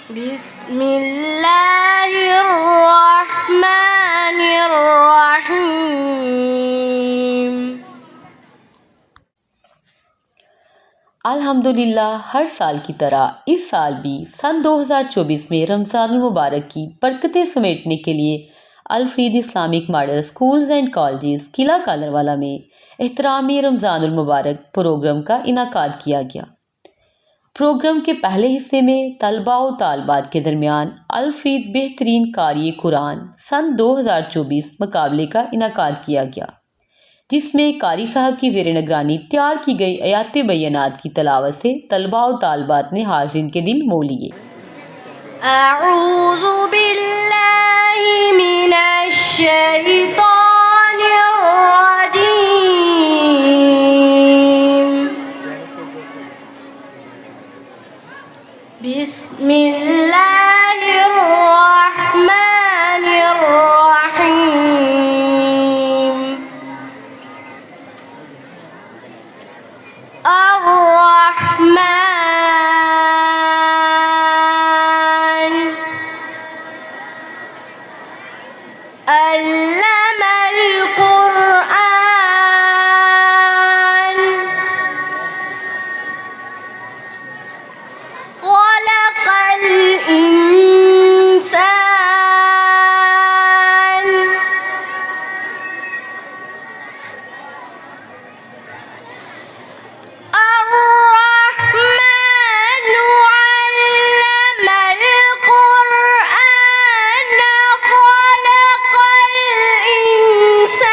بسم اللہ الرحمن الرحیم۔ الحمدللہ، ہر سال کی طرح اس سال بھی سن 2024 میں رمضان المبارک کی برکتیں سمیٹنے کے لیے Alfareed Islamic model schools and colleges Qila Kalarwala میں احترام رمضان المبارک پروگرام کا انعقاد کیا گیا۔ پروگرام کے پہلے حصے میں طلباء و طالبات کے درمیان الفرید بہترین قاری قرآن سن 2024 مقابلے کا انعقاد کیا گیا، جس میں قاری صاحب کی زیر نگرانی تیار کی گئی آیات بینات کی تلاوت سے طلباء و طالبات نے حاضرین کے دل مو لیے۔ اعوذ باللہ من الشیطان الرجیم، بسم اللہ الرحمن الرحیم۔ الرحمن علم القرآن، خلق الإنسان، الرحمن علم القرآن، خلق الإنسان،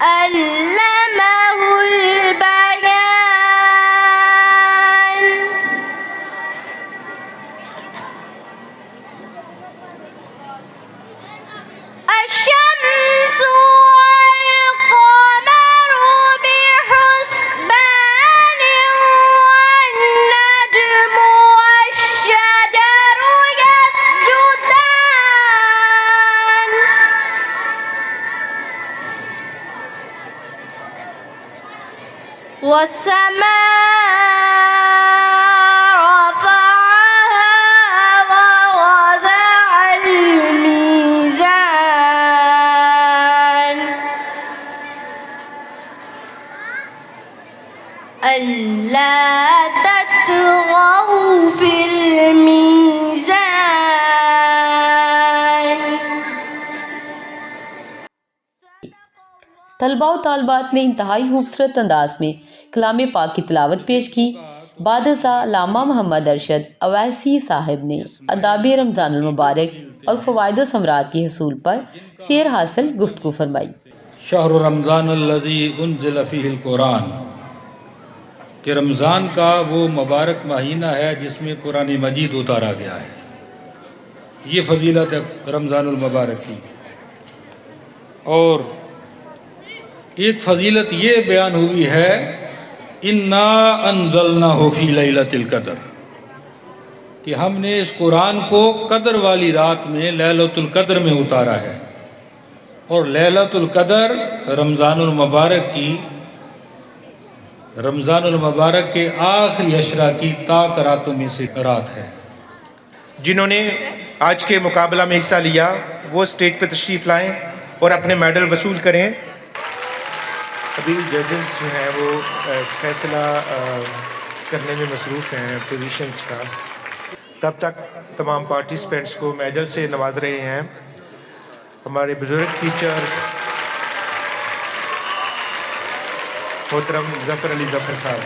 علمه البيان، الشمس والقمر بحسبان، والنجم والشجر يسجدان، والسماء رفعها ووضع الميزان، ألا تطغوا في الميزان۔ طلباء و طالبات نے انتہائی خوبصورت انداز میں کلام پاک کی تلاوت پیش کی۔ بعد ازاں علامہ محمد ارشد اویسی صاحب نے آداب رمضان المبارک اور فوائد و ثمرات کے حصول پر سیر حاصل گفتگو فرمائی۔ شہر رمضان الذی انزل فیہ القرآن، کہ رمضان کا وہ مبارک مہینہ ہے جس میں قرآن مجید اتارا گیا ہے۔ یہ فضیلت ہے رمضان المبارک کی۔ اور ایک فضیلت یہ بیان ہوئی ہے، انا انزلناہ فی لیلۃ القدر، کہ ہم نے اس قرآن کو قدر والی رات میں لیلۃ القدر میں اتارا ہے۔ اور لیلۃ القدر رمضان المبارک کے آخری عشرہ کی طاق راتوں میں سے رات ہے۔ جنہوں نے آج کے مقابلہ میں حصہ لیا وہ اسٹیج پہ تشریف لائیں اور اپنے میڈل وصول کریں۔ ابھی ججز جو ہیں وہ فیصلہ کرنے میں مصروف ہیں پوزیشنز کا، تب تک تمام پارٹیسپینٹس کو میڈل سے نواز رہے ہیں ہمارے بزرگ ٹیچر محترم ظفر علی ظفر صاحب۔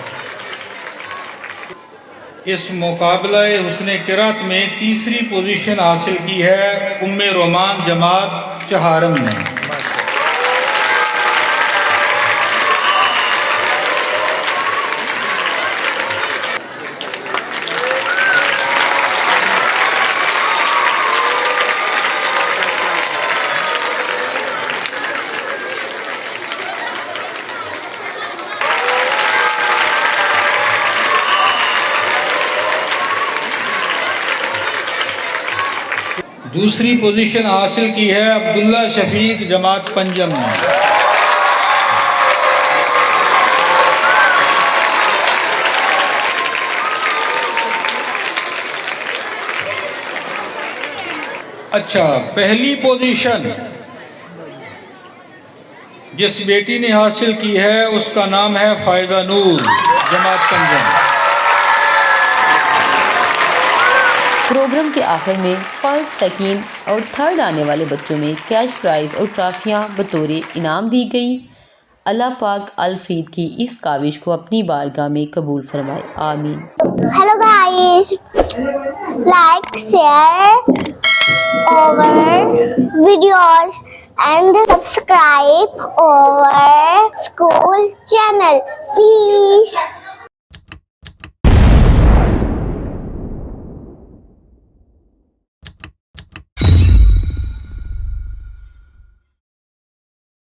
اس مقابلہ حسن قرات میں تیسری پوزیشن حاصل کی ہے ام رومان جماعت چہارم نے۔ دوسری پوزیشن حاصل کی ہے عبداللہ شفیق جماعت پنجم نے۔ اچھا، پہلی پوزیشن جس بیٹی نے حاصل کی ہے اس کا نام ہے فائزہ نور، جماعت کنجن۔ پروگرام کے آخر میں فرسٹ، سیکنڈ اور تھرڈ آنے والے بچوں میں کیش پرائز اور ٹرافیاں بطور انعام دی گئی۔ اللہ پاک الفرید کی اس کاوش کو اپنی بارگاہ میں قبول فرمائے، آمین۔ Hello guys, like, share our videos and subscribe our school channel, please.